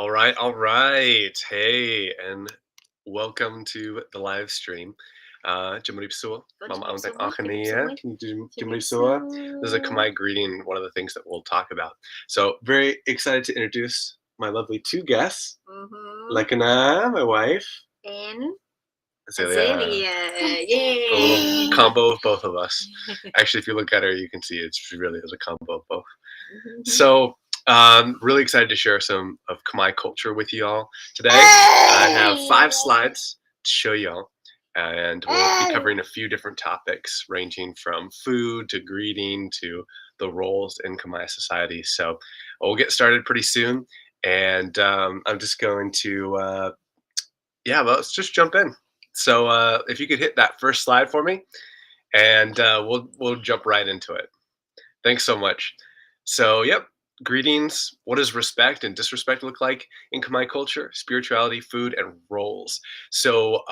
All right. Hey, and welcome to the live stream. Jumrip Sua, Con Mama chim Ang sum Tang mất, chim rip Akania, sum can you do chim Jumrip rip Sua? This is a sum. Khmer greeting, one of the things that we'll talk about. So, very excited to introduce my lovely two guests, Mhm. Lakana, my wife, And Azalea. Azalea, A little yay! combo of both of us. Actually, if you look at her, you can see she really is a combo of both. So, really excited to share some of Khmer culture with you all today. I have 5 slides to show y'all, and we'll be covering a few different topics, ranging from food to greeting to the roles in Khmer society. So, we'll get started pretty soon, and I'm just going to, well, let's just jump in. So, if you could hit that first slide for me, and we'll jump right into it. Thanks so much. So, yep, greetings. What does respect and disrespect look like in Khmer culture? Spirituality, food, and roles. So,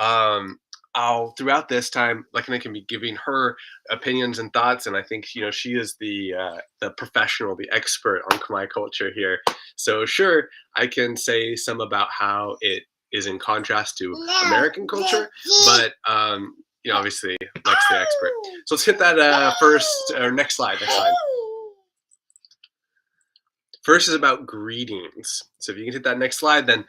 I'll throughout this time, Lakina can be giving her opinions and thoughts, and I think she is the professional, the expert on Khmer culture here. So, sure, I can say some about how it is in contrast to American culture, but obviously, Lex the expert. So let's hit that first or next slide. Next slide. First is about greetings. So if you can hit that next slide, then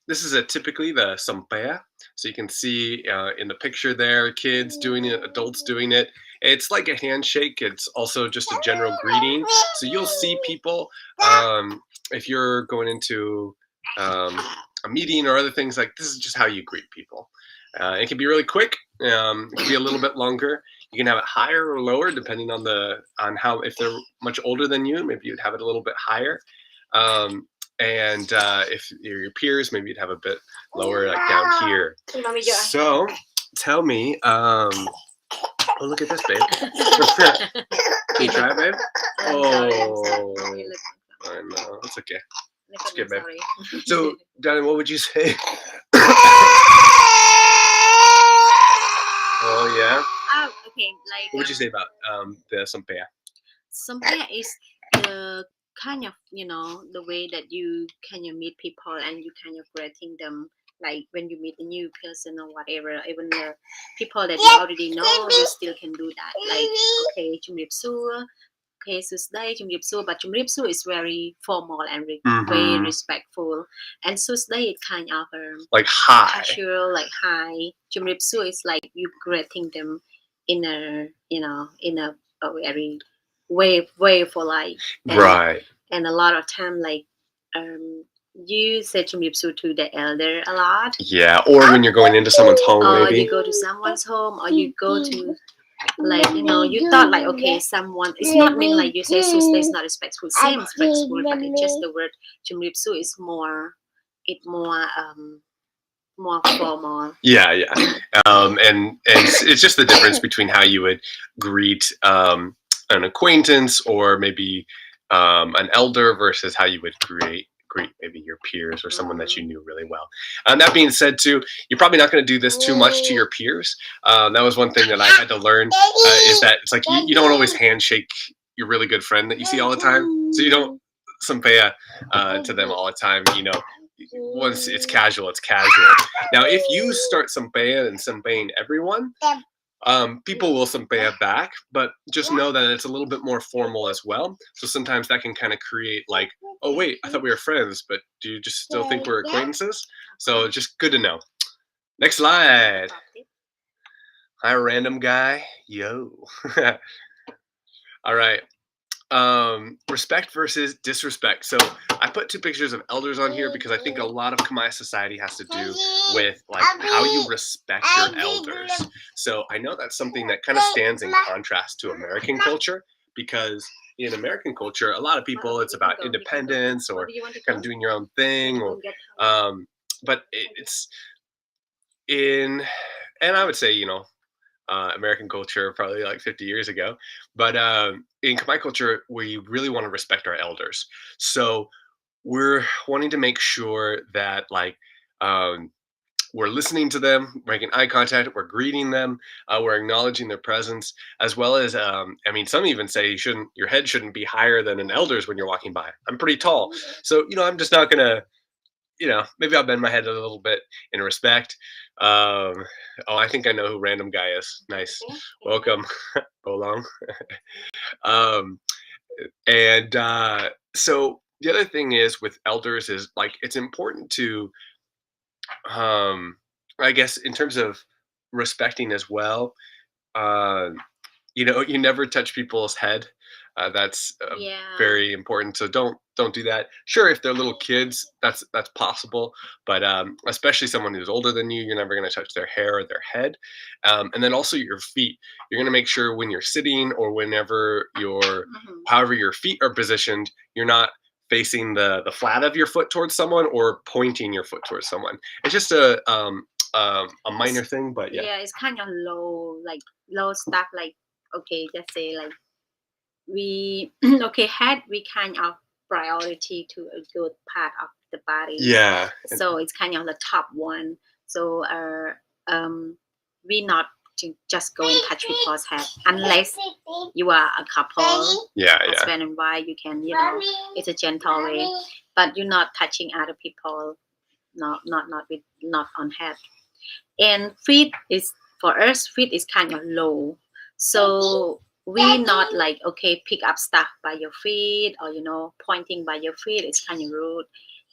this is typically the sampaya. So you can see in the picture there, kids doing it, adults doing it. It's like a handshake. It's also just a general greeting. So you'll see people if you're going into a meeting or other things, like this is just how you greet people. It can be really quick. It can be a little bit longer. You can have it higher or lower depending on how, if they're much older than you, maybe you'd have it a little bit higher. And if you're your peers, maybe you'd have a bit lower, like down here. So tell me, oh, look at this, babe. Can you try, babe? Oh, I know. It's okay. It's good, babe. So, Danny, what would you say? Oh, yeah? Oh, okay. What would you say about the sampaya? Sampaya is the kind of the way that you kind of meet people and you kind of greeting them. Like when you meet a new person or whatever, even the people that you already know, you still can do that. Like, okay, chum rip sua, okay, Susday, chum rip sua, but chum rip sua is very formal and very respectful. And Susday is kind of like hi. casual, like hi. Chum rip sua is like you greeting them in a very way for like, Right. and a lot of time like you say chumipsu to the elder a lot. Yeah, or when you're going into someone's home, Or maybe. you go to someone's home, or you go to like you thought like, okay, someone, it's not mean like you say Susda is not respectful, same respectful, but it's just the word chumipsu is more formal. Yeah, yeah. And it's just the difference between how you would greet an acquaintance or maybe an elder versus how you would greet maybe your peers or someone that you knew really well. That being said, too, you're probably not going to do this too much to your peers. That was one thing that I had to learn is that it's like you don't always handshake your really good friend that you see all the time. So you don't sampaya to them all the time. Once it's casual, it's casual. Now, if you start sampaying and sampaying everyone, people will sampaya back, but just know that it's a little bit more formal as well. So sometimes that can kind of create like, oh wait, I thought we were friends, but do you just still think we're acquaintances? So just good to know. Next slide. Hi, random guy. Yo. All right. Respect versus disrespect. So I put 2 pictures of elders on here because I think a lot of Khmer society has to do with like how you respect your elders. So I know that's something that kind of stands in contrast to American culture, because in American culture, a lot of people, it's about independence or kind of doing your own thing, or but it's in, and I would say American culture probably like 50 years ago. But in Khmer culture, we really want to respect our elders. So we're wanting to make sure that like um, we're listening to them, making eye contact, we're greeting them, we're acknowledging their presence, as well as, I mean, some even say your head shouldn't be higher than an elder's when you're walking by. I'm pretty tall, so I'm just not gonna, maybe I'll bend my head a little bit in respect. Um, oh, I think I know who random guy is. Nice, welcome, Bolong. Um, and so the other thing is with elders is like it's important to, um, I guess, in terms of respecting as well. Uh, you never touch people's head. That's Yeah. very important. So don't do that. Sure, if they're little kids, that's possible. But especially someone who's older than you, you're never going to touch their hair or their head. And then also your feet. You're going to make sure when you're sitting or whenever Mhm. however your feet are positioned, you're not facing the flat of your foot towards someone or pointing your foot towards someone. It's just a minor It's thing, but yeah. yeah, it's kind of low, like low stuff. Like okay, let's say like we okay had we kind of priority to a good part of the body, Yeah. so it's kind of the top one. So um we not to just go and touch people's head unless you are a couple, Yeah, yeah. husband and wife. You can, it's a gentle way, but you're not touching other people, not with, not on head. And feet is, for us, feet is kind of low, so we not like okay pick up stuff by your feet, or pointing by your feet. It's kind of rude.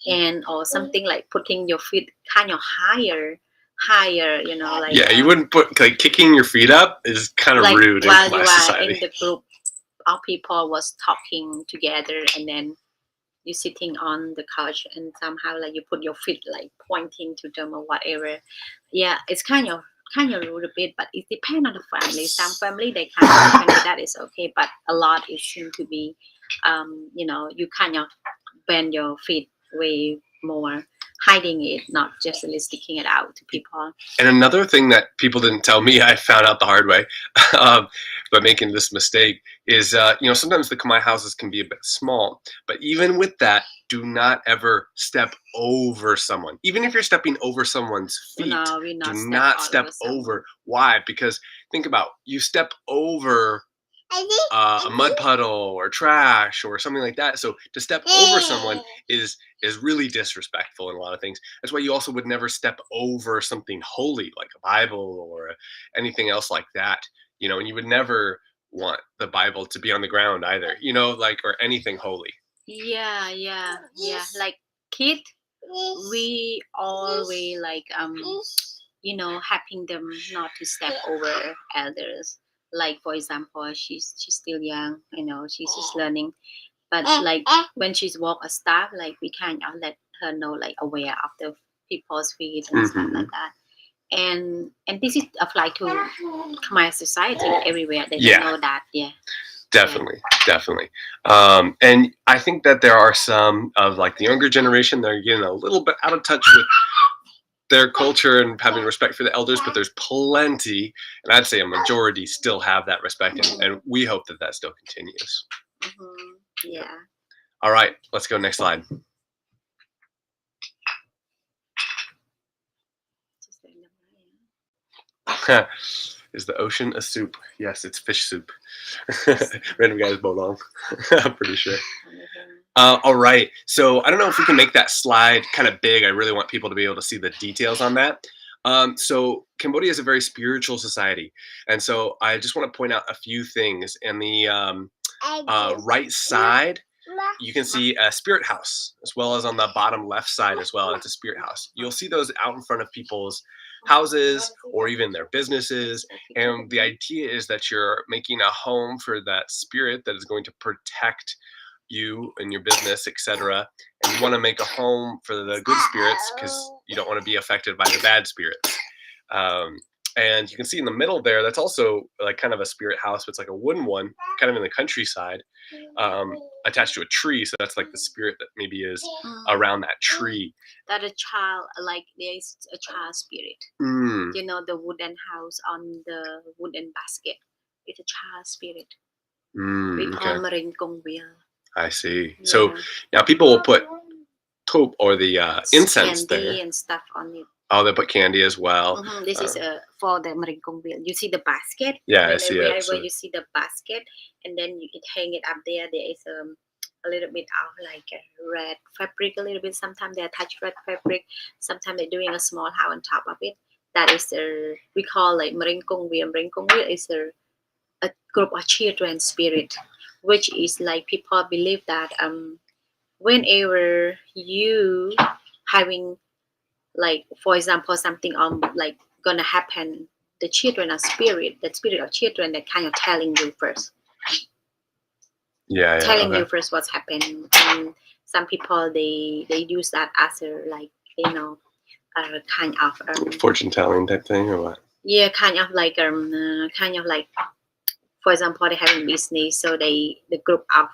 And or something like putting your feet kind of higher, like Yeah, you wouldn't put like kicking your feet up is kind of like rude in while you Khmer are society. in the group of people was talking together, and then you sitting on the couch and somehow like you put your feet like pointing to them or whatever. Yeah, it's kind of rude a bit, but it depends on the family. Some family they can do that, is okay, but a lot it seem to be you kind of bend your feet way more, hiding it, not just really sticking it out to people. And another thing that people didn't tell me, I found out the hard way, um, by making this mistake, is sometimes the Khmer houses can be a bit small, but even with that, do not ever step over someone. Even if you're stepping over someone's feet, No, we do not step not all step over someone. over. Why? Because think about, you step over a mud puddle or trash or something like that. So to step over someone is really disrespectful in a lot of things. That's why you also would never step over something holy like a Bible or anything else like that. And you would never want the Bible to be on the ground either. Like, or anything holy. Yeah. Like kid, we always like helping them not to step over elders. Like for example, she's still young, she's just learning. But like when she's walk a staff, like we kind of let her know, like aware of the people's feet and stuff Hmm. like that. And this is apply to my society everywhere. They Yeah, know that. Yeah. definitely, definitely. And I think that there are some of like the younger generation that are getting a little bit out of touch with their culture and having respect for the elders, but there's plenty, and I'd say a majority, still have that respect, and we hope that that still continues. Yeah. All right, let's go next slide. Just like the- yeah. Is the ocean a soup? Yes, it's fish soup. Random guys belong. I'm pretty sure. All right. So I don't know if we can make that slide kind of big. I really want people to be able to see the details on that. So Cambodia is a very spiritual society, and so I just want to point out a few things. And the right side, you can see a spirit house, as well as on the bottom left side as well. It's a spirit house. You'll see those out in front of people's houses or even their businesses. And the idea is that you're making a home for that spirit that is going to protect you and your business, etc. And you want to make a home for the good spirits because you don't want to be affected by the bad spirits. Um, and you can see in the middle there, that's also like kind of a spirit house, but it's like a wooden one, kind of in the countryside, um, attached to a tree. So that's like the spirit that maybe is around that tree. That a child, like there's a child spirit. Mm. The wooden house on the wooden basket. It's a child spirit. We call Okay. Marin Kong Will. I see. Yeah. So now people will put taupe or the incense Candy there. and stuff on it. Oh, they put candy as well. This is Um, for the meringkong wheel. You see the basket. yeah, I When see it. wherever So you see the basket, and then you can hang it up there. There is a little bit of like a red fabric, a little bit. Sometimes they attach red fabric. Sometimes they're doing a small house on top of it. That is we call like meringkong wheel. Meringkong wheel is a group of children spirit, which is like people believe that whenever you having like for example something like gonna happen, the children are spirit, the spirit of children that kind of yeah, yeah, telling okay. you first what's happening. And some people they use that as a like you know kind of Fortune telling type thing or what? yeah kind of like for example they having business, so the group of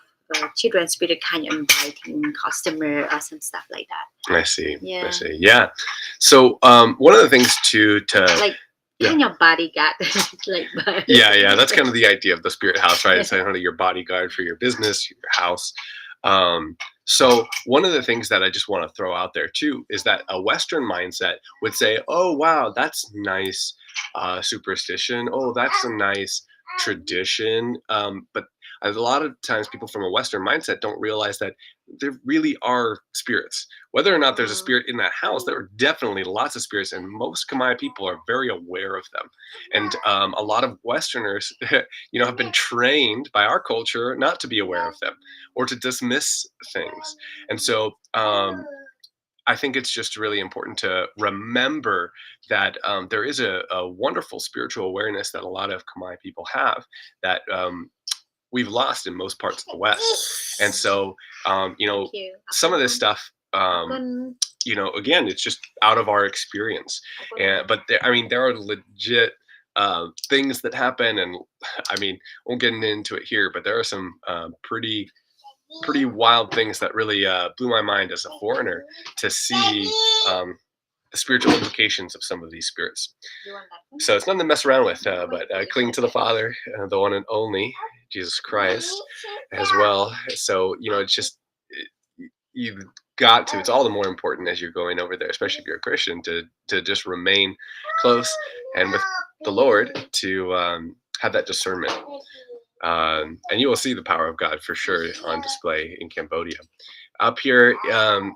children spirit kind of inviting customer or some stuff like that. I see. I Yeah, see. Yeah. So one of the things to like yeah. kind of bodyguard like Yeah, yeah, that's kind of the idea of the spirit house, right? It's kind of your bodyguard for your business, your house. Um, so one of the things that I just want to throw out there too is that a Western mindset would say, "Oh, wow, that's nice superstition. Oh, that's a nice tradition." But a lot of times, people from a Western mindset don't realize that there really are spirits. Whether or not there's a Mm, spirit in that house, there are definitely lots of spirits, and most Khmer people are very aware of them. And a lot of Westerners, have been trained by our culture not to be aware of them or to dismiss things. And so I think it's just really important to remember that there is a wonderful spiritual awareness that a lot of Khmer people have that we've lost in most parts of the West. And so, thank you. some of this stuff, Akun, again, it's just out of our experience. And but there, I mean, there are legit things that happen, and I mean, won't get into it here, but there are some pretty wild things that really blew my mind as a foreigner to see the spiritual implications of some of these spirits. you want that one? So it's nothing to mess around with, but cling to the Father, the one and only Jesus Christ, as well. So it's just you've got to. It's all the more important as you're going over there, especially if you're a Christian, to just remain close and with the Lord to have that discernment. And you will see the power of God for sure on display in Cambodia. Up here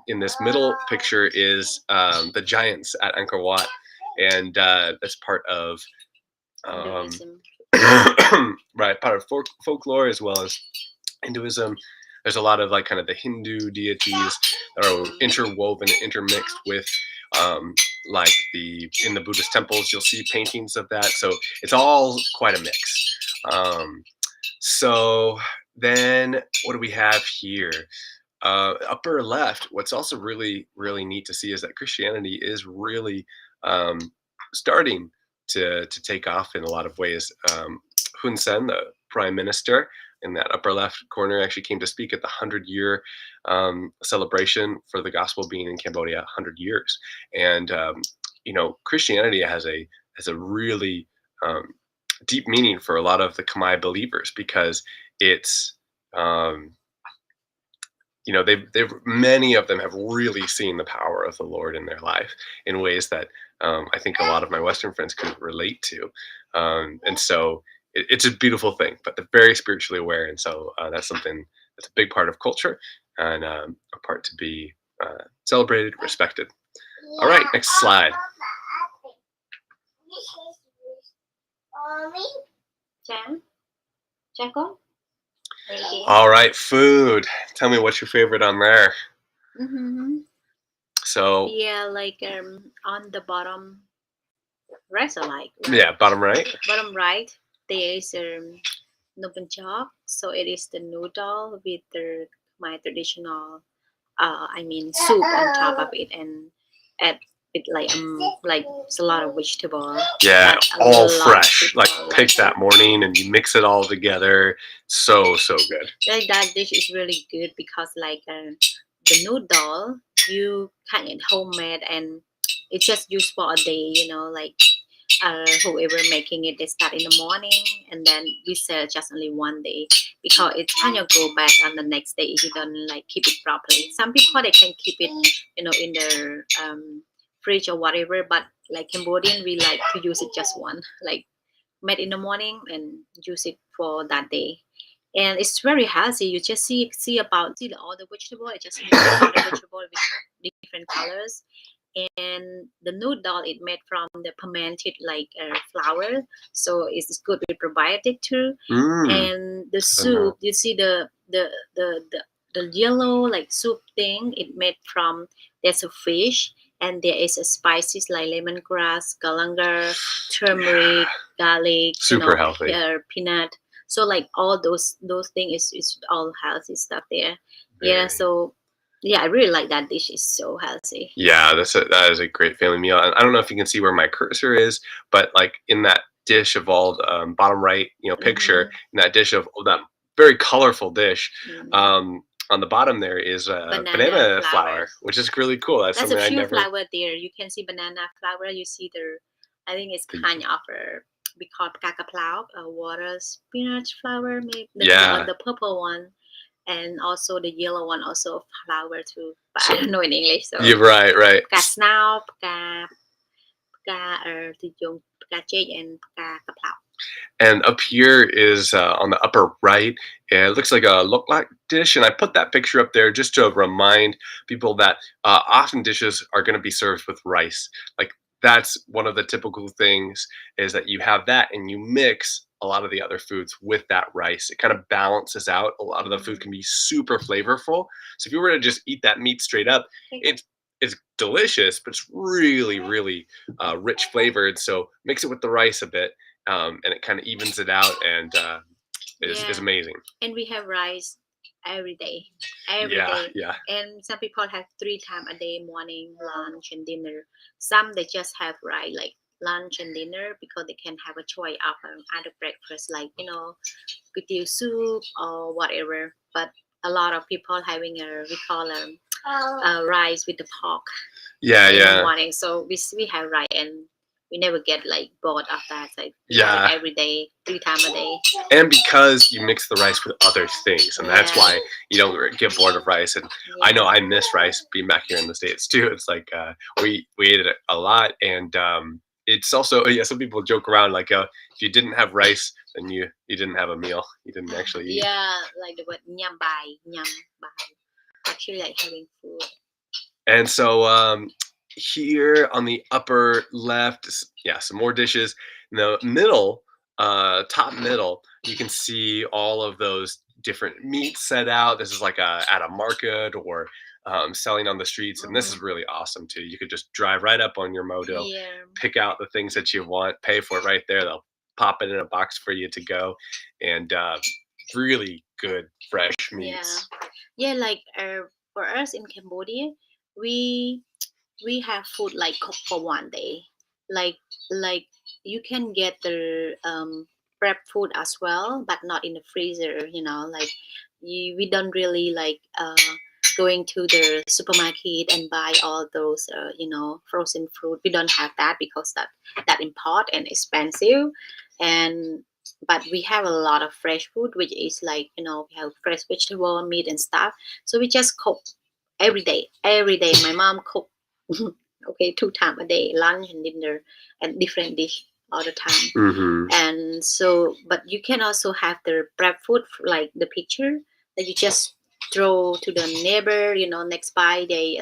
in this middle picture is the giants at Angkor Wat, and that's part of um, Hinduism. right, part of folklore as well as Hinduism. There's a lot of like kind of the Hindu deities that are interwoven, intermixed with um, like in the Buddhist temples. You'll see paintings of that, so it's all quite a mix. So then, what do we have here? Upper left. What's also really really neat to see is that Christianity is really um, starting to take off in a lot of ways. Hun Sen, the prime minister, in that upper left corner, actually came to speak at the 100-year celebration for the gospel being in Cambodia 100 years. And Christianity has a really um, deep meaning for a lot of the Khmer believers because it's um, they've many of them have really seen the power of the Lord in their life in ways that I think a lot of my Western friends could relate to, and so it's a beautiful thing. But they're very spiritually aware, and so that's something that's a big part of culture and a part to be celebrated, respected. All right, next slide. Chan? Chako? Maybe. All right, food. Tell me what's your favorite on there. Mm-hmm. So Yeah, like on the bottom right or like right? yeah, bottom right. Bottom right there is nuban chop. So it is the noodle with my traditional I mean soup on top of it and add it like it's a lot of vegetable. Yeah, That a all lot of fresh. people Like like picked that morning and you mix it all together. So good. like that dish is really good because like the noodle you kind of homemade and it's just used for a day, like whoever making it they start in the morning and then we sell just only one day because it kind of go back on the next day if you don't like keep it properly. Some people they can keep it in their fridge or whatever. But like Cambodian, we like to use it just one, like made in the morning and use it for that day. And it's very healthy. You just see about see all the vegetable. It just mix all the vegetable with different colors. And the noodle it made from the fermented like flour, so it's good with probiotic too. Mm, And the I don't know. soup, you see the yellow like soup thing, it made from there's a fish, and there is a spices like lemongrass, galangal, Yeah, turmeric, garlic, super healthy. peanut. So like all those things is all healthy stuff there. Yeah, Very. so yeah, I really like that dish. It's so healthy. Yeah, that is a great family meal. And I don't know if you can see where my cursor is, but like in that dish of all bottom right, picture Hmm. in that dish of that very colorful dish. Mm. Um, on the bottom there is Banana banana flower. flour, which is really cool. That's That's a something I few never. flower there. You can see banana flower. You see the, I think it's think- kind of a, we call kakaplau, a water spinach flower, maybe Yeah. the purple one, and also the yellow one, also flower too. But I So don't know in English. So you're right, right. ka snao, ka từ dùng ka chê and ka kaplau. And up here is on the upper right. It looks like a look like dish, and I put that picture up there just to remind people that often dishes are going to be served with rice. Like that's one of the typical things is that you have that and you mix a lot of the other foods with that rice. It kind of balances out. A lot of the food Mm. can be super flavorful. So if you were to just eat that meat straight up, it's delicious, but it's really, really rich flavored. So mix it with the rice a bit, and it kind of evens it out and is Yeah, amazing. and we have rice every day, every Yeah, day. yeah. And some people have 3 times a day: morning, lunch, and dinner. Some they just have rice like lunch and dinner because they can have a choice of other breakfast like kutiu soup or whatever. But a lot of people having a we call rice with the pork Yeah, in the yeah. morning. So we have rice, and we never get like bored of that. Like we have it Yeah. every day, 3 times a day. And because you mix the rice with other things, and that's Yeah, why you don't get bored of rice. And I know yeah. I miss rice being back here in the States too. It's like we ate it a lot, and it's also yeah. Some people joke around like if you didn't have rice, then you didn't have a meal. You didn't actually eat. Yeah, like the word nyam bai. Actually, like having food. And so here on the upper left, yeah, some more dishes. In the middle, top middle, you can see all of those different meats set out. This is like at a market or selling on the streets, and this is Hmm. really awesome too. You could just drive right up on your moto, Yeah, pick out the things that you want, pay for it right there. They'll pop it in a box for you to go, and really good fresh yeah, meats. yeah. Like for us in Cambodia, we we have food like cooked for one day. Like like you can get the prep food as well, but not in the freezer. Like we don't really like going to the supermarket and buy all those frozen fruit. We don't have that because that import and expensive. And but we have a lot of fresh food, which is like we have fresh vegetable, meat, and stuff. So we just cook every day. Every day, my mom cook. Okay, 2 times a day, lunch and dinner, and different dish all the time. Hmm. And so, but you can also have the prep food like the picture that you just throw to the neighbor. Next by they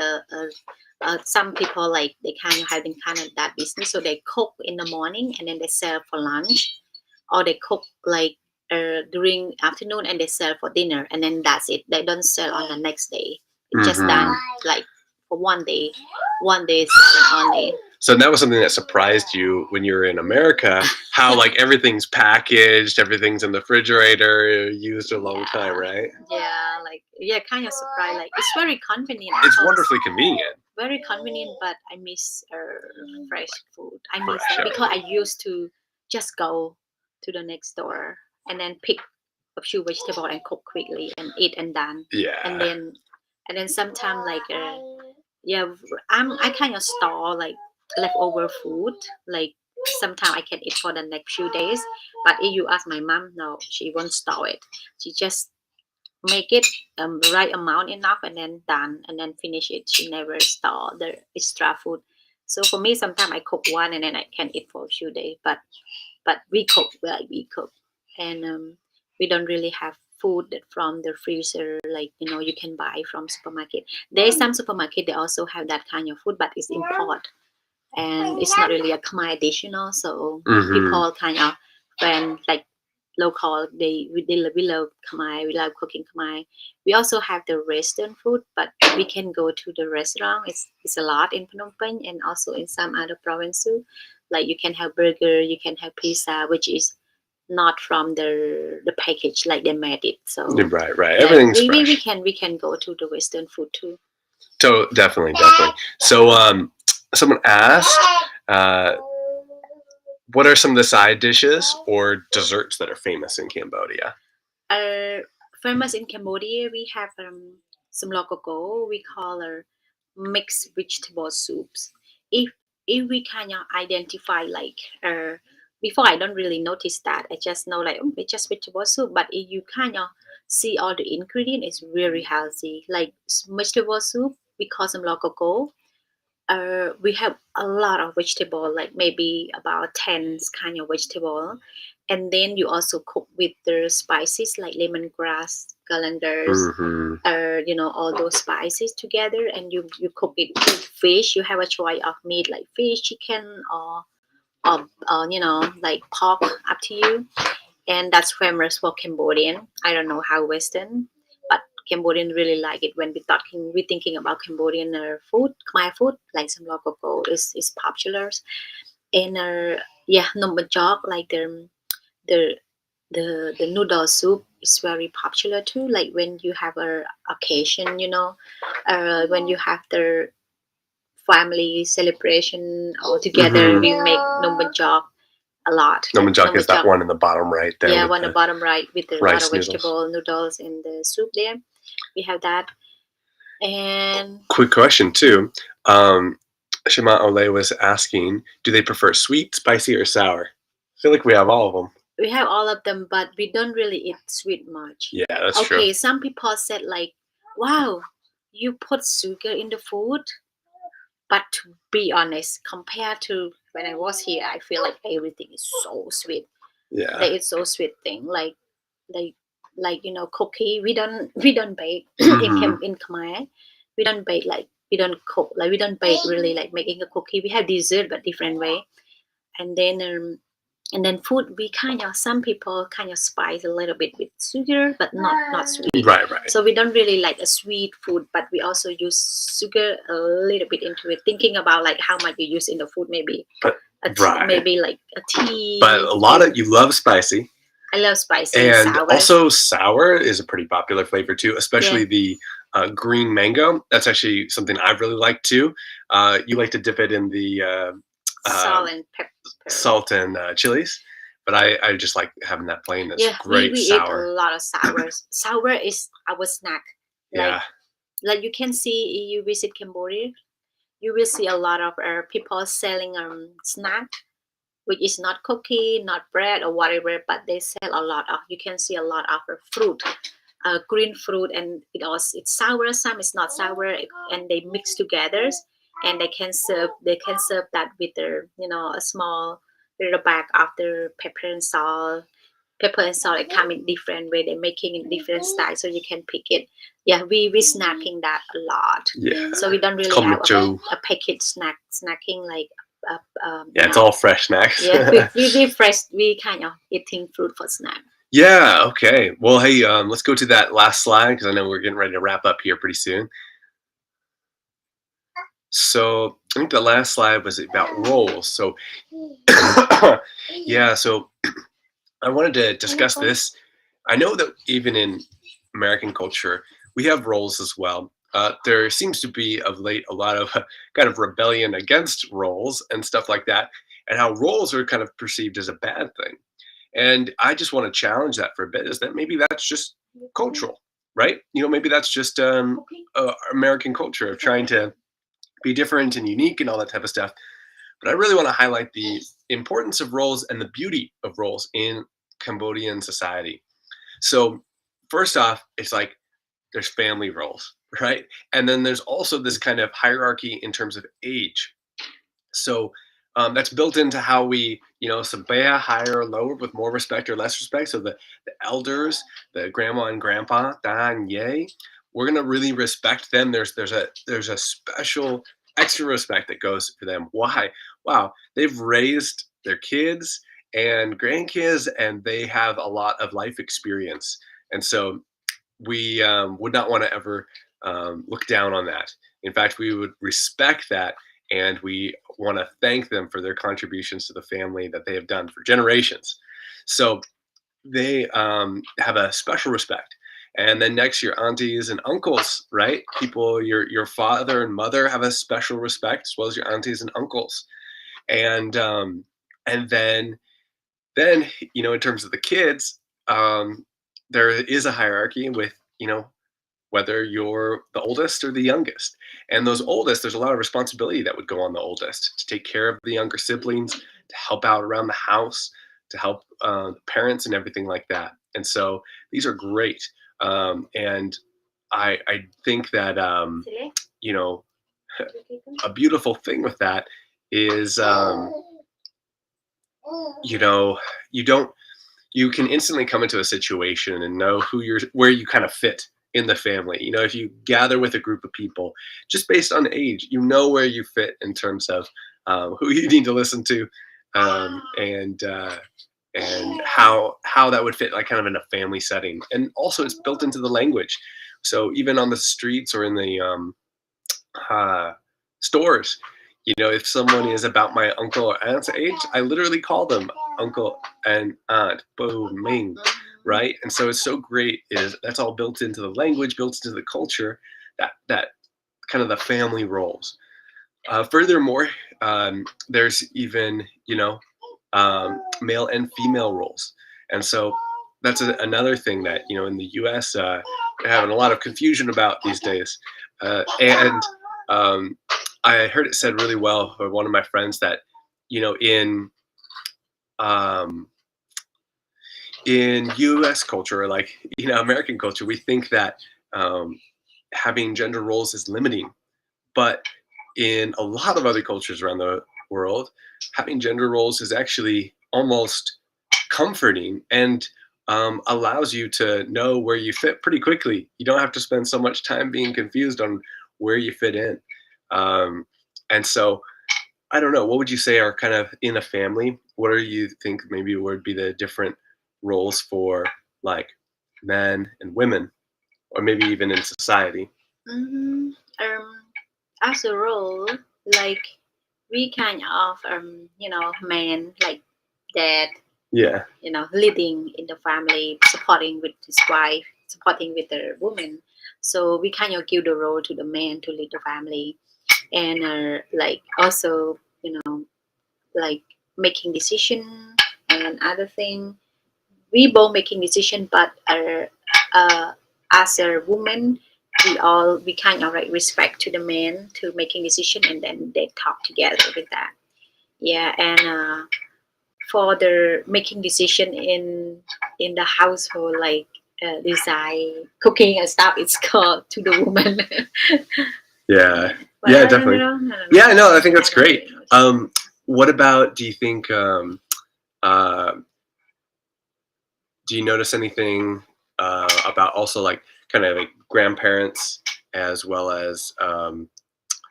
some people like they kind of having kind of that business, so they cook in the morning and then they sell for lunch, or they cook like during afternoon and they sell for dinner, and then that's it. They don't sell on the next day. It's just done Hmm. like for one day selling only. So that was something that surprised you when you were in America, how like everything's packaged, everything's in the refrigerator, used a long time, right? Yeah, like yeah, kind of surprised. Like it's very convenient. It's Because wonderfully convenient. very convenient, but I miss fresh food. I miss Fresh that because everything. I used to just go to the next door and then pick a few vegetables and cook quickly and eat and done. And Yeah. then sometimes like yeah, I kind of store like leftover food. Like sometimes I can eat for the next few days. But if you ask my mom, no, she won't store it. She just make it right amount enough and then done and then finish it. She never store the extra food. So for me, sometimes I cook one and then I can eat for a few days. But we cook, like we cook, and we don't really have food that from the freezer, like you can buy from supermarket. There's some supermarket they also have that kind of food, but it's import, and it's not really a Khmer dish, So Hmm. people kind of when like local we love Khmer, we love cooking Khmer. We also have the Western food, but we can go to the restaurant. It's a lot in Phnom Penh and also in some other provinces. Like you can have burger, you can have pizza, which is not from the package like they made it. So Right, right. yeah, Everything's we fresh. can we can go to the Western food too. So definitely, definitely. So someone asked, uh, what are some of the side dishes or desserts that are famous in Cambodia? Uh, famous in Cambodia, we have some lococo. We call mixed vegetable soups. If if we kind of identify like before, I don't really notice that. I just know like it's just vegetable soup. But if you kind of see all the ingredient, it's very healthy. Like vegetable soup, we call some lococo. We have a lot of vegetable, like maybe about 10 kind of vegetable. And then you also cook with the spices like lemongrass, colanders, Hmm. all those spices together. And you cook it with fish. You have a choice of meat like fish, chicken, or like pork, up to you. And that's famous for Cambodian. I don't know how Western, but Cambodian really like it. When we thinking about Cambodian food, Khmer food, like some local is popular. And yeah, number jog like the the noodle soup is very popular too. Like when you have a occasion, when you have the family celebration all together, Hmm. we make number jog a lot. Like Nomanjak number is that jog. one in the bottom right there Yeah, with on the the bottom right with a lot rice of noodles. vegetable noodles in the soup there. We have that. And Quick question too. Um, Shima Ole was asking, do they prefer sweet, spicy, or sour? I feel like we have all of them. we have all of them, but we don't really eat sweet much. Yeah, that's true. Okay, some people said like, wow, you put sugar in the food. But to be honest, compared to when I was here, I feel like everything is so sweet. Yeah. There is so sweet thing like cookie. We don't bake Hmm. In Khmer. We don't bake like we don't cook like we don't bake really like making a cookie. We have dessert but different way. And then food we kind of some people kind of spice a little bit with sugar but not sweet. Right, right. So we don't really like a sweet food, but we also use sugar a little bit into it, thinking about like how much you use in the food. Maybe Right. maybe like a But tea. a lot of you love spicy. I love spicy And sour. also sour is a pretty popular flavor too, Yeah, especially the green mango. That's actually something I really like too. You like to dip it in the salt and pepper. salt and chilies, but I just like having that plain. That's Yeah, we great eat a sour. lot of sours. Sour is our snack. Like Yeah. like you can see, you visit Cambodia, you will see a lot of people selling snack, which is not cookie, not bread or whatever, but they sell a lot of. You can see a lot of fruit, green fruit, and it's sour. Some is not sour, and they mix together, and they can serve that with their a small little bag of the pepper and salt. Pepper and salt, it come in different way. They're making in different styles, so you can pick it. Yeah, we snacking that a lot. Yeah. So we don't It's really called have Macho. a package snacking like Yeah, it's all fresh snacks. yeah, we fresh. We kind of eating fruit for snack. Yeah. Okay. Well, hey, let's go to that last slide because I know we're getting ready to wrap up here pretty soon. So I think the last slide was about roles. So yeah, so I wanted to discuss this. I know that even in American culture, we have roles as well. There seems to be of late a lot of kind of rebellion against roles and stuff like that, and how roles are kind of perceived as a bad thing. And I just want to challenge that for a bit. Is that maybe that's just cultural, right? Maybe that's just American culture of trying to be different and unique and all that type of stuff. But I really want to highlight the importance of roles and the beauty of roles in Cambodian society. So, first off, it's like there's family roles, right? And then there's also this kind of hierarchy in terms of age. So that's built into how we, sabaya, higher or lower, with more respect or less respect. So the elders, the grandma and grandpa, dan ye, we're gonna really respect them. There's a special extra respect that goes for them. Why? Wow, they've raised their kids and grandkids, and they have a lot of life experience, and so we would not want to ever look down on that. In fact, we would respect that, and we want to thank them for their contributions to the family that they have done for generations. So they have a special respect. And then next, your aunties and uncles, right? People, your father and mother have a special respect, as well as your aunties and uncles. And and then in terms of the kids, um, there is a hierarchy with whether you're the oldest or the youngest. And those oldest, there's a lot of responsibility that would go on the oldest to take care of the younger siblings, to help out around the house, to help parents and everything like that. And so these are great. And I think that, you know, a beautiful thing with that is, you know, you don't you can instantly come into a situation and know where you kind of fit in the family. If you gather with a group of people, just based on age, where you fit in terms of who you need to listen to, and how that would fit, like kind of in a family setting. And also, it's built into the language. So even on the streets or in the uh, stores, if someone is about my uncle or aunt's age, I literally call them uncle and aunt, bo ming, right? And so it's so great. Is That's all built into the language, built into the culture, that kind of the family roles. Furthermore, there's even male and female roles, and so that's another thing that in the U.S. We're having a lot of confusion about these days, and I heard it said really well by one of my friends that in um, in U.S. culture, or like American culture, we think that having gender roles is limiting, but in a lot of other cultures around the world, having gender roles is actually almost comforting, and allows you to know where you fit pretty quickly. You don't have to spend so much time being confused on where you fit in. Um, and so I don't know. What would you say are kind of in a family? What do you think maybe would be the different roles for like men and women, or maybe even in society? Mm-hmm. Um, as a role, like we kind of man like dad, Yeah. leading in the family, supporting with his wife, supporting with the woman. So we kind of give the role to the man to lead the family, and like also like making decision and other thing. We both making decision, but as a woman, we kind of like respect to the man to making decision, and then they talk together with that. Yeah, and for the making decision in the household, like design cooking and stuff, it's called to the woman. Yeah. But Yeah, I don't definitely. know. I don't Yeah, know. no, I think that's I don't great. really know. What about, do you think, uh, do you notice anything about also like kind of like grandparents, as well as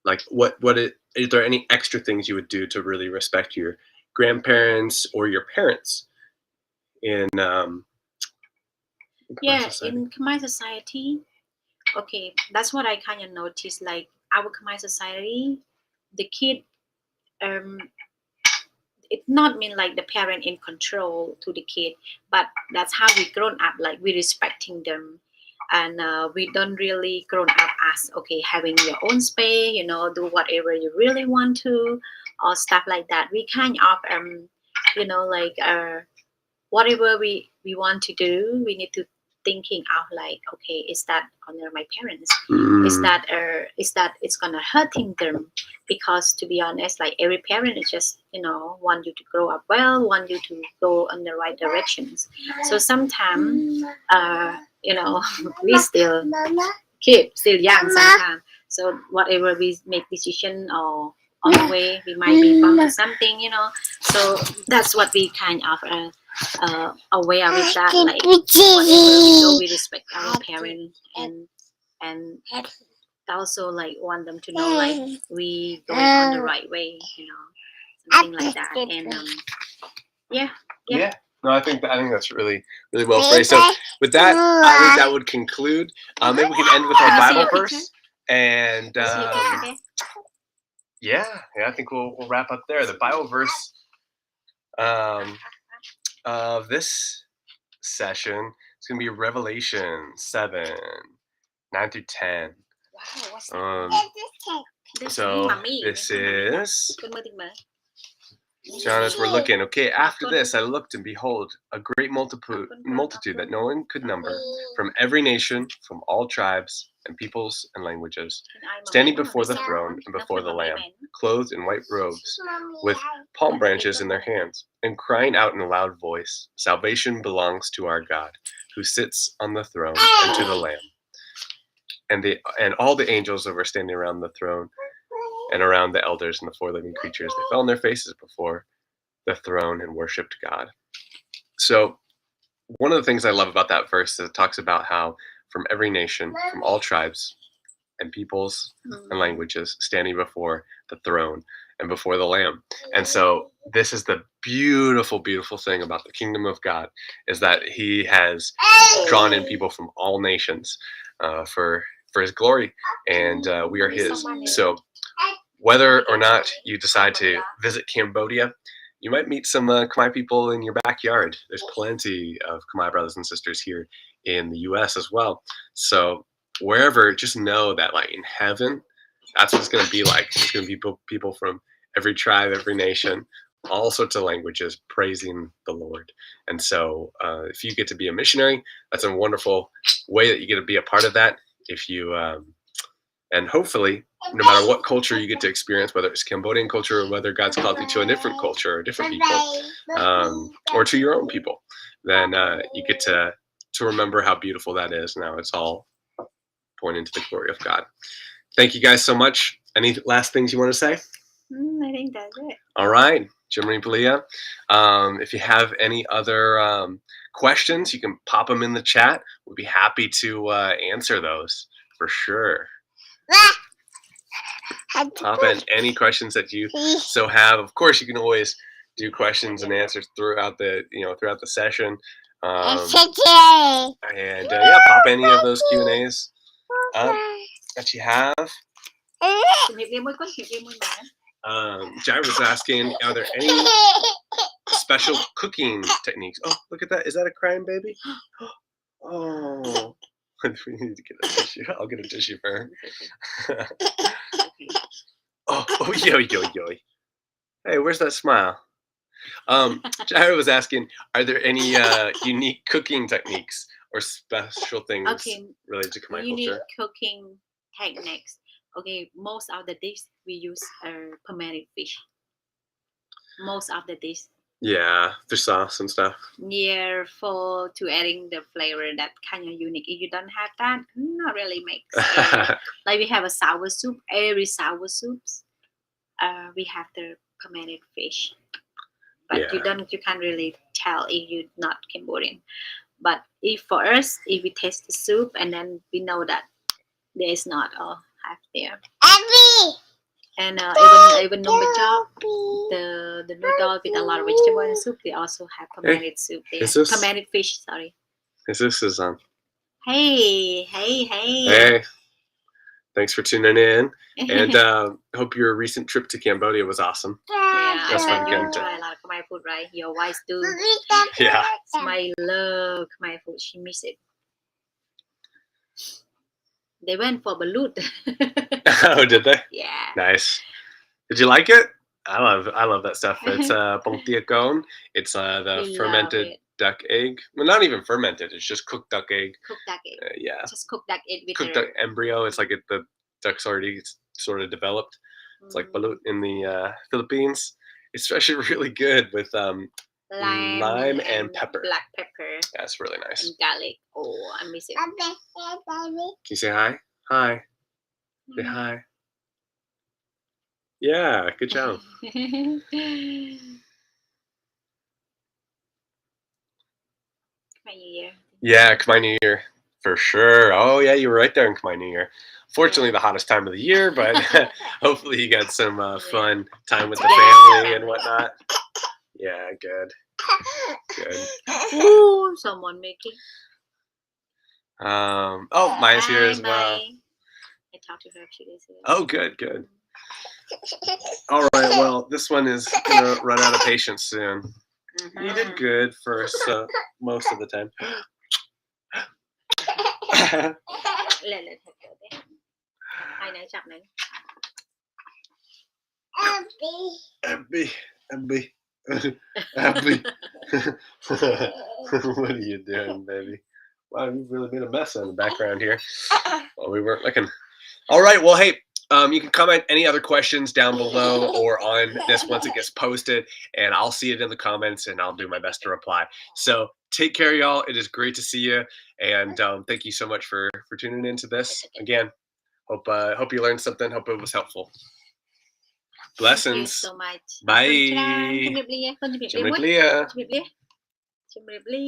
like is there any extra things you would do to really respect your grandparents or your parents in Khmer Yeah, society? in Khmer society, okay, that's what I kind of noticed. Like our Khmer society, the kid, um, it not mean like the parent in control to the kid, but that's how we grown up. Like we respecting them, and we don't really grown up as okay having your own space. Do whatever you really want to, or stuff like that. We kind of like whatever we want to do, we need to thinking out like okay, is that honor my parents, Mm, is that it's gonna hurting them, because to be honest, like every parent is just want you to grow up well, want you to go in the right directions. So sometimes we still kid, still young sometimes. So whatever we make decision, or on the way we might be bumped to something, so that's what we kind of aware with that, like whatever we go we respect our parents, and also like want them to know like we going on the right way, something like that. And yeah. Yeah. No, I think that's really well phrased. So with that, I think that would conclude. Maybe we can end with our Can I see Bible your picture? verse, and Can I see your picture, okay? yeah, I think we'll wrap up there. The Bible verse of this session is going to be Revelation 7:9-10. Wow, what's Um, that? so this is John, as we're looking. Okay, after this I looked, and behold, a great multitude that no one could number, from every nation, from all tribes and peoples and languages, standing before the throne and before the Lamb, clothed in white robes, with palm branches in their hands, and crying out in a loud voice, "Salvation belongs to our God, who sits on the throne, and to the Lamb." And all the angels that were standing around the throne and around the elders and the four living creatures, they fell on their faces before the throne and worshipped God. So one of the things I love about that verse is it talks about how from every nation, from all tribes and peoples and languages, standing before the throne and before the Lamb. And so this is the beautiful, beautiful thing about the kingdom of God, is that he has drawn in people from all nations for his glory, and we are his. So whether or not you decide to visit Cambodia, you might meet some Khmer people in your backyard. There's plenty of Khmer brothers and sisters here in the U.S. as well. So wherever, just know that like in heaven, that's what it's going to be like. It's going to be people from every tribe, every nation, all sorts of languages praising the Lord. And so if you get to be a missionary, that's a wonderful way that you get to be a part of that. If you and hopefully, no matter what culture you get to experience, whether it's Cambodian culture or whether God's called you to a different culture or different people, or to your own people, then you get to remember how beautiful that is. Now it's all pointing to the glory of God. Thank you guys so much. Any last things you want to say? I think that's it. All right, Jimmy Palia. If you have any other questions, you can pop them in the chat. We'd be happy to answer those for sure. Pop in any questions that you so have. Of course, you can always do questions and answers throughout the session. And yeah, pop any of those Q&As that you have. Jared was asking, are there any special cooking techniques? Oh, look at that. Is that a crying baby? Oh, we need to get a tissue. I'll get a tissue for her. Oh, yo. Hey, where's that smile? Jared was asking, are there any unique cooking techniques or special things related to Khmer culture? Unique cooking techniques. Okay, most of the dishes we use fermented fish. Most of the dishes. Yeah, fish sauce and stuff. Yeah, to adding the flavor that kind of unique. If you don't have that, not really makes. Like we have a sour soup. Every sour soups, we have the fermented fish. But you can't really tell if you're not Cambodian. But for us, if we taste the soup and then we know that there is not all half there. And even number job, the noodle with a lot of vegetable and soup, they also have fermented soup there. Fermented fish, sorry. This is on. Hey. Hey. Thanks for tuning in, and hope your recent trip to Cambodia was awesome. Yeah, that's fun again. Try a lot of Khmer food, right? Your wife too. Yeah. My love Khmer food. She miss it. They went for balut. Oh, did they? Yeah. Nice. Did you like it? I love that stuff. It's bông tia con. It's the fermented duck egg. Well, not even fermented. It's just cooked duck egg. Cooked duck egg. Yeah. Just cooked duck egg with cooked duck embryo. It's like the duck's already sort of developed. It's like balut in the Philippines. It's actually really good with lime and pepper. Black pepper. That's really nice. And garlic. Oh, I miss it. Can you say hi? Hi. Say hi. Yeah, good job. Khmer New Year. Yeah, Khmer New Year for sure. Oh yeah, you were right there in Khmer New Year. Fortunately, the hottest time of the year, but hopefully you got some fun time with the family and whatnot. Yeah, good, good. Ooh, someone making. Oh, Maya's here Hi, as well. Mai. I talked to her a few days ago. Oh, good, good. All right, well, this one is gonna run out of patience soon. You did good for most of the time. Lên lên thật được đấy. Ai nãy chọc này. Abby, Abby, Abby. What are you doing, baby? Wow, you've really made a mess in the background here. Well, we weren't looking. All right, well, hey, you can comment any other questions down below or on this once it gets posted, and I'll see it in the comments, and I'll do my best to reply. So take care, y'all. It is great to see you, and thank you so much for tuning into this. Again, hope you learned something. Hope it was helpful. Blessings. Thank you so much. Bye. ជំរាបលា ជំរាបលា ជំរាបលា